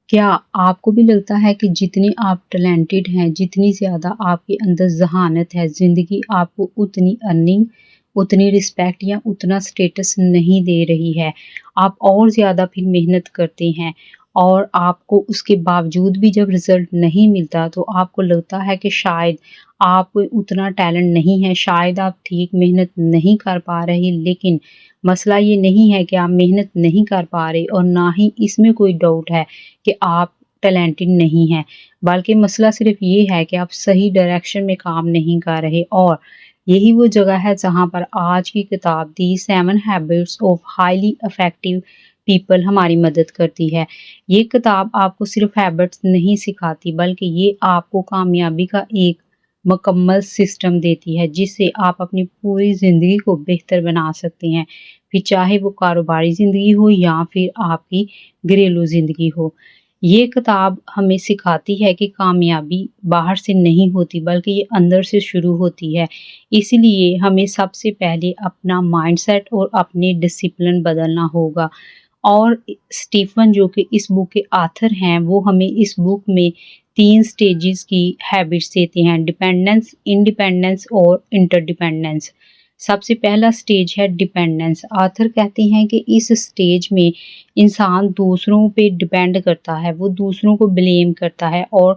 کیا آپ کو بھی لگتا ہے کہ جتنے آپ ٹیلنٹڈ ہیں، جتنی زیادہ آپ کے اندر ذہانت ہے، زندگی آپ کو اتنی ارننگ، اتنی رسپیکٹ یا اتنا سٹیٹس نہیں دے رہی ہے؟ آپ اور زیادہ پھر محنت کرتے ہیں اور آپ کو اس کے باوجود بھی جب رزلٹ نہیں ملتا تو آپ کو لگتا ہے کہ شاید آپ کو اتنا ٹیلنٹ نہیں ہے، شاید آپ ٹھیک محنت نہیں کر پا رہے، لیکن مسئلہ یہ نہیں ہے کہ آپ محنت نہیں کر پا رہے اور نہ ہی اس میں کوئی ڈاؤٹ ہے کہ آپ ٹیلنٹڈ نہیں ہیں، بلکہ مسئلہ صرف یہ ہے کہ آپ صحیح ڈائریکشن میں کام نہیں کر رہے۔ اور یہی وہ جگہ ہے جہاں پر آج کی کتاب دی 7 habits of highly effective people ہماری مدد کرتی ہے۔ یہ کتاب آپ کو صرف ہیبٹس نہیں سکھاتی، بلکہ یہ آپ کو کامیابی کا ایک مکمل سسٹم دیتی ہے جس سے آپ اپنی پوری زندگی کو بہتر بنا سکتے ہیں، پھر چاہے وہ کاروباری زندگی ہو یا پھر آپ کی گھریلو زندگی ہو۔ یہ کتاب ہمیں سکھاتی ہے کہ کامیابی باہر سے نہیں ہوتی بلکہ یہ اندر سے شروع ہوتی ہے، اس لیے ہمیں سب سے پہلے اپنا مائنڈ سیٹ اور اپنے ڈسپلن بدلنا ہوگا۔ اور اسٹیفن جو کہ اس بک کے آتھر ہیں، وہ ہمیں اس بک میں 3 سٹیجز کی ہیبٹس دیتے ہیں: ڈیپینڈنس، انڈیپینڈنس اور انٹر ڈیپینڈنس۔ سب سے پہلا سٹیج ہے ڈیپینڈنس۔ آتھر کہتے ہیں کہ اس سٹیج میں انسان دوسروں پہ ڈیپینڈ کرتا ہے، وہ دوسروں کو بلیم کرتا ہے اور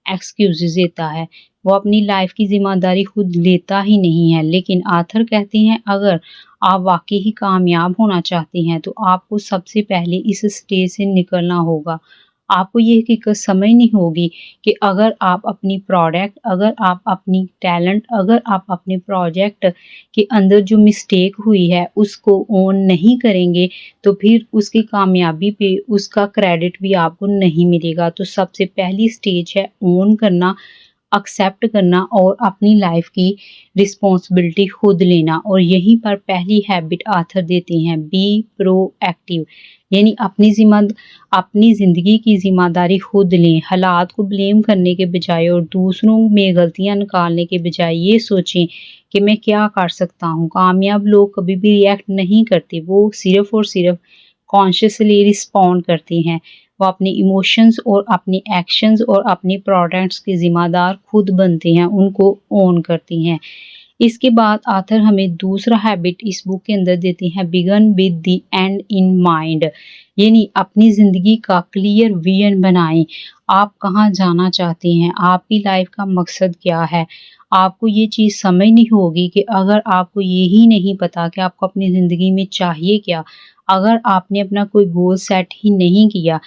ایکسکیوزز دیتا ہے، وہ اپنی لائف کی ذمہ داری خود لیتا ہی نہیں ہے۔ لیکن آتھر کہتے ہیں اگر آپ واقعی ہی کامیاب ہونا چاہتے ہیں تو آپ کو سب سے پہلے اس سٹیج سے نکلنا ہوگا۔ آپ کو یہ حقیقت سمجھنی ہوگی کہ اگر آپ اپنی پروڈکٹ، اگر آپ اپنی ٹیلنٹ، اگر آپ اپنے پروجیکٹ کے اندر جو مسٹیک ہوئی ہے اس کو اون نہیں کریں گے تو پھر اس کی کامیابی پہ اس کا کریڈٹ بھی آپ کو نہیں ملے گا۔ تو سب سے پہلی سٹیج ہے اون کرنا، ایکسیپٹ کرنا اور اپنی لائف کی رسپانسبلٹی خود لینا۔ اور یہیں پر پہلی ہیبٹ آتھر دیتے ہیں: بی پرو ایکٹیو، یعنی اپنی زندگی کی ذمہ داری خود لیں۔ حالات کو بلیم کرنے کے بجائے اور دوسروں میں غلطیاں نکالنے کے بجائے یہ سوچیں کہ میں کیا کر سکتا ہوں۔ کامیاب لوگ کبھی بھی ریئیکٹ نہیں کرتے، وہ صرف اور صرف کانشیسلی رسپونڈ کرتے ہیں۔ وہ اپنے ایموشنز اور اپنے ایکشنز اور اپنے پروڈکٹس کے ذمہ دار خود بنتے ہیں، ان کو اون کرتے ہیں۔ اس کے بعد آتھر ہمیں دوسرا ہیبٹ اس بک کے اندر دیتے ہیں: begin with the end in mind, یعنی اپنی زندگی کا کلیئر ویژن بنائیں۔ آپ کہاں جانا چاہتے ہیں، آپ کی لائف کا مقصد کیا ہے۔ آپ کو یہ چیز سمجھنی ہوگی کہ اگر آپ کو یہی نہیں پتا کہ آپ کو اپنی زندگی میں چاہیے کیا، اگر آپ نے اپنا کوئی گول سیٹ ہی نہیں کیا،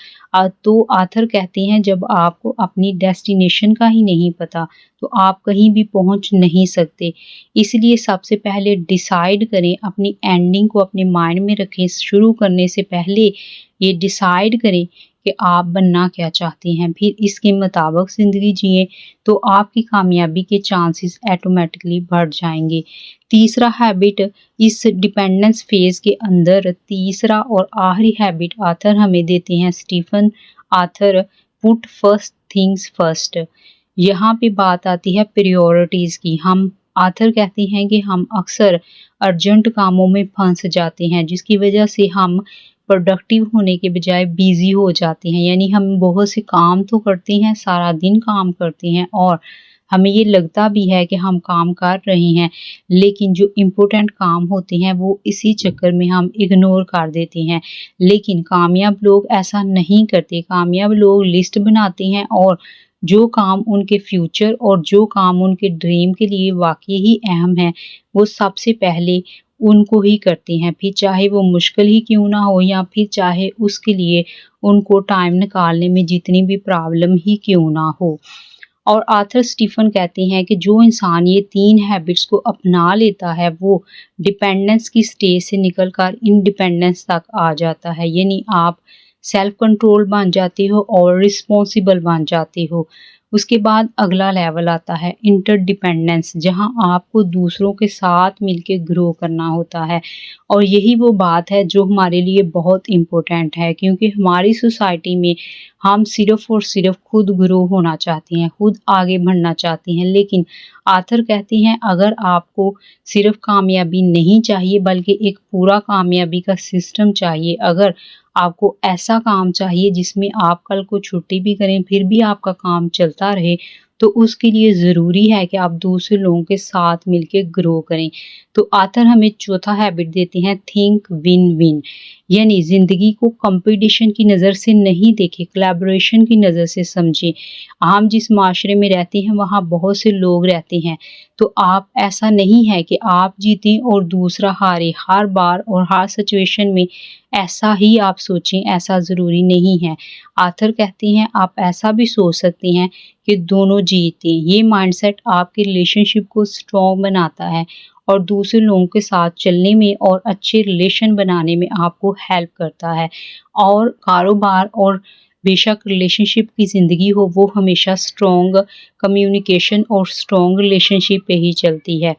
تو آتھر کہتے ہیں جب آپ کو اپنی ڈیسٹینیشن کا ہی نہیں پتا تو آپ کہیں بھی پہنچ نہیں سکتے۔ اس لیے سب سے پہلے ڈیسائیڈ کریں، اپنی اینڈنگ کو اپنے مائنڈ میں رکھیں۔ شروع کرنے سے پہلے یہ ڈیسائیڈ کریں کہ آپ بننا کیا چاہتے ہیں، پھر اس کے مطابق زندگی جئیں تو آپ کی کامیابی کے چانسز آٹومیٹکلی بڑھ جائیں گے۔ تیسرا ہیبٹ اس ڈیپینڈنس فیز کے اندر، تیسرا اور آخری ہیبٹ آتھر ہمیں دیتے ہیں اسٹیفن آتھر: پٹ فرسٹ تھنگز فرسٹ۔ یہاں پہ بات آتی ہے پریورٹیز کی۔ آتھر کہتے ہیں کہ ہم اکثر ارجنٹ کاموں میں پھنس جاتے ہیں جس کی وجہ سے ہم پروڈکٹیو ہونے کے بجائے بیزی ہو جاتے ہیں، یعنی ہم بہت سے کام تو کرتے ہیں، سارا دن کام کرتے ہیں اور ہمیں یہ لگتا بھی ہے کہ ہم کام کر رہے ہیں، لیکن جو امپورٹنٹ کام ہوتے ہیں وہ اسی چکر میں ہم اگنور کر دیتے ہیں۔ لیکن کامیاب لوگ ایسا نہیں کرتے۔ کامیاب لوگ لسٹ بناتے ہیں اور جو کام ان کے فیوچر اور جو کام ان کے ڈریم کے لیے واقعی ہی اہم ہے وہ سب سے پہلے ان کو ہی کرتے ہیں، پھر چاہے وہ مشکل ہی کیوں نہ ہو یا پھر چاہے اس کے لیے ان کو ٹائم نکالنے میں جتنی بھی پرابلم ہی کیوں نہ ہو۔ اور آتھر اسٹیفن کہتے ہیں کہ جو انسان یہ 3 ہیبٹس کو اپنا لیتا ہے وہ ڈیپینڈنس کی سٹیج سے نکل کر انڈیپینڈنس تک آ جاتا ہے، یعنی آپ سیلف کنٹرول بن جاتے ہو اور رسپانسیبل بن جاتے ہو۔ اس کے بعد اگلا لیول آتا ہے انٹر ڈیپینڈنس، جہاں آپ کو دوسروں کے ساتھ مل کے گرو کرنا ہوتا ہے۔ اور یہی وہ بات ہے جو ہمارے لیے بہت امپورٹنٹ ہے، کیونکہ ہماری سوسائٹی میں ہم صرف اور صرف خود گرو ہونا چاہتے ہیں، خود آگے بڑھنا چاہتے ہیں، لیکن آتھر کہتے ہیں اگر آپ کو صرف کامیابی نہیں چاہیے بلکہ ایک پورا کامیابی کا سسٹم چاہیے، اگر آپ کو ایسا کام چاہیے جس میں آپ کل کو چھٹی بھی کریں پھر بھی آپ کا کام چلتا رہے، تو اس کے لیے ضروری ہے کہ آپ دوسرے لوگوں کے ساتھ مل کے گرو کریں۔ تو آتھر ہمیں چوتھا ہیبٹ دیتے ہیں تھنک ون ون، یعنی زندگی کو کمپٹیشن کی نظر سے نہیں دیکھیں، کولیبوریشن کی نظر سے سمجھیں۔ ہم جس معاشرے میں رہتے ہیں وہاں بہت سے لوگ رہتے ہیں، تو آپ ایسا نہیں ہے کہ آپ جیتیں اور دوسرا ہارے ہر بار اور ہر سچویشن میں، ایسا ہی آپ سوچیں، ایسا ضروری نہیں ہے۔ آتھر کہتے ہیں آپ ایسا بھی سوچ سکتے ہیں کہ دونوں جیتیں۔ یہ مائنڈ سیٹ آپ کی ریلیشن شپ کو اسٹرانگ بناتا ہے اور دوسرے لوگوں کے ساتھ چلنے میں اور اچھے ریلیشن بنانے میں آپ کو ہیلپ کرتا ہے۔ اور کاروبار اور بے شک ریلیشن شپ کی زندگی ہو، وہ ہمیشہ اسٹرانگ کمیونیکیشن اور اسٹرانگ ریلیشن شپ پہ ہی چلتی ہے۔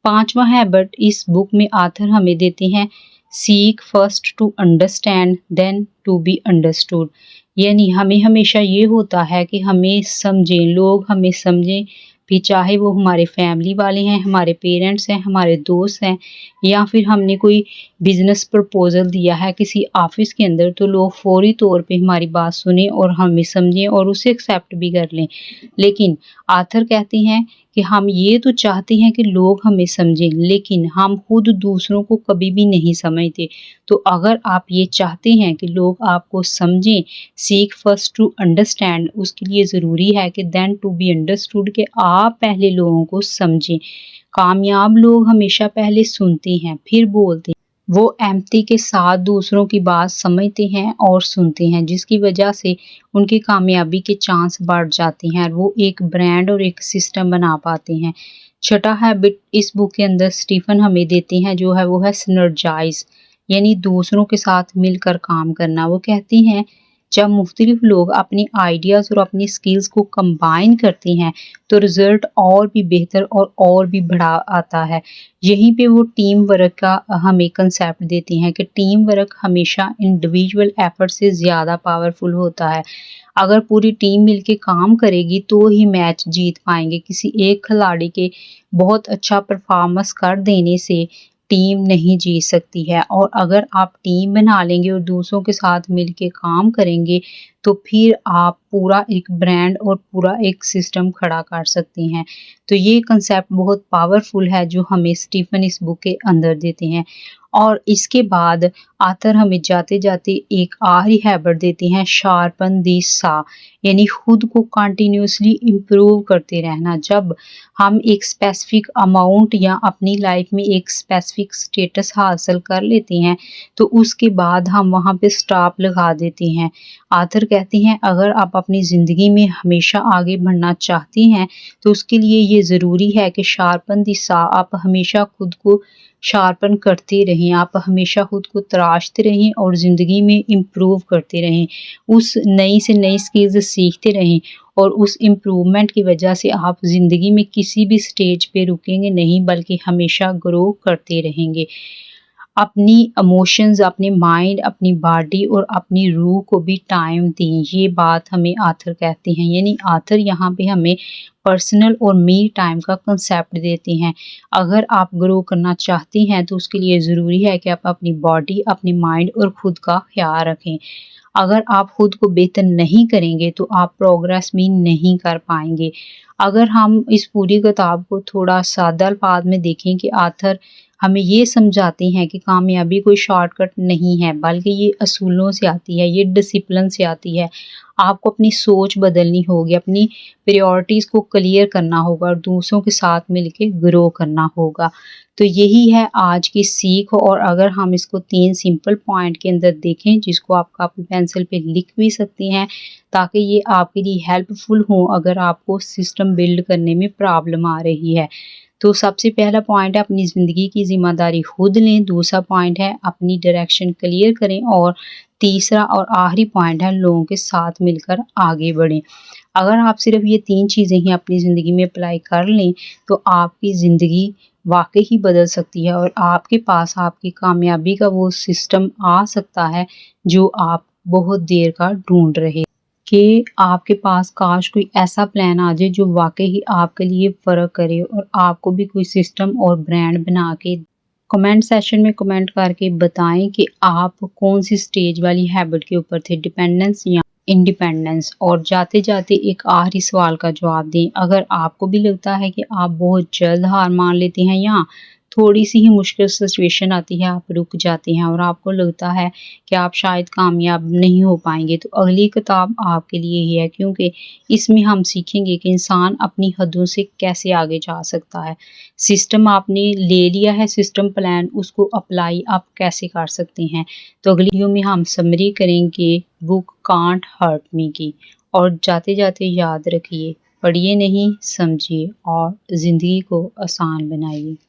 پانچواں ہیبٹ اس بک میں آتھر ہمیں دیتے ہیں seek first to understand then to be understood, یعنی ہمیں ہمیشہ یہ ہوتا ہے کہ ہمیں سمجھیں، لوگ ہمیں سمجھیں، بھی چاہے وہ ہمارے فیملی والے ہیں، ہمارے پیرنٹس ہیں، ہمارے دوست ہیں، یا پھر ہم نے کوئی بزنس پرپوزل دیا ہے کسی آفس کے اندر، تو لوگ فوری طور پہ ہماری بات سنیں اور ہمیں سمجھیں اور اسے ایکسیپٹ بھی کر لیں۔ لیکن آتھر کہتے ہیں کہ ہم یہ تو چاہتے ہیں کہ لوگ ہمیں سمجھیں، لیکن ہم خود دوسروں کو کبھی بھی نہیں سمجھتے۔ تو اگر آپ یہ چاہتے ہیں کہ لوگ آپ کو سمجھیں، سیک فرسٹ ٹو انڈرسٹینڈ، اس کے لیے ضروری ہے کہ دین ٹو بی انڈرسٹوڈ، کہ آپ پہلے لوگوں کو سمجھیں۔ کامیاب لوگ ہمیشہ پہلے سنتے ہیں پھر بولتے ہیں، وہ ایمپتی کے ساتھ دوسروں کی بات سمجھتے ہیں اور سنتے ہیں، جس کی وجہ سے ان کی کامیابی کے چانس بڑھ جاتے ہیں اور وہ ایک برانڈ اور ایک سسٹم بنا پاتے ہیں۔ چھٹا ہیبٹ اس بک کے اندر اسٹیفن ہمیں دیتے ہیں جو ہے وہ ہے سنرجائز، یعنی دوسروں کے ساتھ مل کر کام کرنا۔ وہ کہتے ہیں جب مختلف لوگ اپنی آئیڈیاز اور اپنی سکلز کو کمبائن کرتے ہیں تو رزلٹ اور بھی بہتر اور بھی بڑا آتا ہے۔ یہیں پہ وہ ٹیم ورک کا ہمیں کنسیپٹ دیتے ہیں کہ ٹیم ورک ہمیشہ انڈیویجول ایفرٹ سے زیادہ پاورفل ہوتا ہے۔ اگر پوری ٹیم مل کے کام کرے گی تو ہی میچ جیت پائیں گے۔ کسی ایک کھلاڑی کے بہت اچھا پرفارمنس کر دینے سے ٹیم نہیں جیت سکتی ہے، اور اگر آپ ٹیم بنا لیں گے اور دوسروں کے ساتھ مل کے کام کریں گے تو پھر آپ پورا ایک برانڈ اور پورا ایک سسٹم کھڑا کر سکتے ہیں۔ تو یہ کنسیپٹ بہت پاورفل ہے جو ہمیں اسٹیفن اس بک کے اندر دیتے ہیں۔ اور اس کے بعد آتھر ہمیں جاتے جاتے ایک آخری ہیبٹ دیتے ہیں شارپن دی سا، یعنی خود کو کنٹینیوسلی امپروو کرتے رہنا۔ جب ہم ایک اسپیسیفک اماؤنٹ یا اپنی لائف میں ایک اسپیسیفک اسٹیٹس حاصل کر لیتے ہیں تو اس کے بعد ہم وہاں پہ سٹاپ لگا دیتے ہیں۔ آتھر کہتے ہیں اگر آپ اپنی زندگی میں ہمیشہ آگے بڑھنا چاہتے ہیں تو اس کے لیے یہ ضروری ہے کہ شارپن دی سا، آپ ہمیشہ خود کو شارپن کرتے رہیں، آپ ہمیشہ خود کو تراشتے رہیں اور زندگی میں امپروو کرتے رہیں، اس نئی سے نئی سکلز سیکھتے رہیں، اور اس امپروومنٹ کی وجہ سے آپ زندگی میں کسی بھی سٹیج پہ رکیں گے نہیں بلکہ ہمیشہ گرو کرتے رہیں گے۔ اپنی ایموشنز، اپنے مائنڈ، اپنی باڈی اور اپنی روح کو بھی ٹائم دیں، یہ بات ہمیں آتھر کہتے ہیں۔ یعنی آتھر یہاں پہ ہمیں پرسنل اور می ٹائم کا کنسیپٹ دیتے ہیں۔ اگر آپ گرو کرنا چاہتے ہیں تو اس کے لیے ضروری ہے کہ آپ اپنی باڈی، اپنی مائنڈ اور خود کا خیال رکھیں۔ اگر آپ خود کو بہتر نہیں کریں گے تو آپ پروگریس بھی نہیں کر پائیں گے۔ اگر ہم اس پوری کتاب کو تھوڑا سادہ الفاظ میں دیکھیں کہ آتھر ہمیں یہ سمجھاتے ہیں کہ کامیابی کوئی شارٹ کٹ نہیں ہے بلکہ یہ اصولوں سے آتی ہے، یہ ڈسپلن سے آتی ہے۔ آپ کو اپنی سوچ بدلنی ہوگی، اپنی پریورٹیز کو کلیئر کرنا ہوگا اور دوسروں کے ساتھ مل کے گرو کرنا ہوگا۔ تو یہی ہے آج کی سیکھ، اور اگر ہم اس کو 3 سمپل پوائنٹ کے اندر دیکھیں جس کو آپ کاپی پینسل پہ لکھ بھی سکتے ہیں تاکہ یہ آپ کے لیے ہیلپ فل ہوں اگر آپ کو سسٹم بلڈ کرنے میں پرابلم آ رہی ہے۔ تو سب سے پہلا پوائنٹ ہے اپنی زندگی کی ذمہ داری خود لیں، دوسرا پوائنٹ ہے اپنی ڈائریکشن کلیئر کریں، اور تیسرا اور آخری پوائنٹ ہے لوگوں کے ساتھ مل کر آگے بڑھیں۔ اگر آپ صرف یہ 3 چیزیں ہی اپنی زندگی میں اپلائی کر لیں تو آپ کی زندگی واقعی ہی بدل سکتی ہے اور آپ کے پاس آپ کی کامیابی کا وہ سسٹم آ سکتا ہے جو آپ بہت دیر کا ڈھونڈ رہے، کہ آپ کے پاس کاش کوئی ایسا پلان آ جائے جو واقعی آپ کے لیے فرق کرے اور آپ کو بھی کوئی سسٹم اور برانڈ بنا کے کمنٹ سیشن میں کمنٹ کر کے بتائیں کہ آپ کون سی سٹیج والی ہیبٹ کے اوپر تھے، ڈیپینڈنس یا انڈیپینڈنس۔ اور جاتے جاتے ایک آخری سوال کا جواب دیں، اگر آپ کو بھی لگتا ہے کہ آپ بہت جلد ہار مان لیتے ہیں یا تھوڑی سی ہی مشکل سچویشن آتی ہے آپ رک جاتے ہیں اور آپ کو لگتا ہے کہ آپ شاید کامیاب نہیں ہو پائیں گے، تو اگلی کتاب آپ کے لیے ہی ہے، کیونکہ اس میں ہم سیکھیں گے کہ انسان اپنی حدوں سے کیسے آگے جا سکتا ہے۔ سسٹم آپ نے لے لیا ہے، سسٹم پلان، اس کو اپلائی آپ کیسے کر سکتے ہیں۔ تو اگلی ویڈیو میں ہم سمری کریں گے بک کانٹ ہرٹ می کی۔ اور جاتے جاتے یاد رکھیے، پڑھیے نہیں، سمجھیے اور زندگی کو آسان بنائیے۔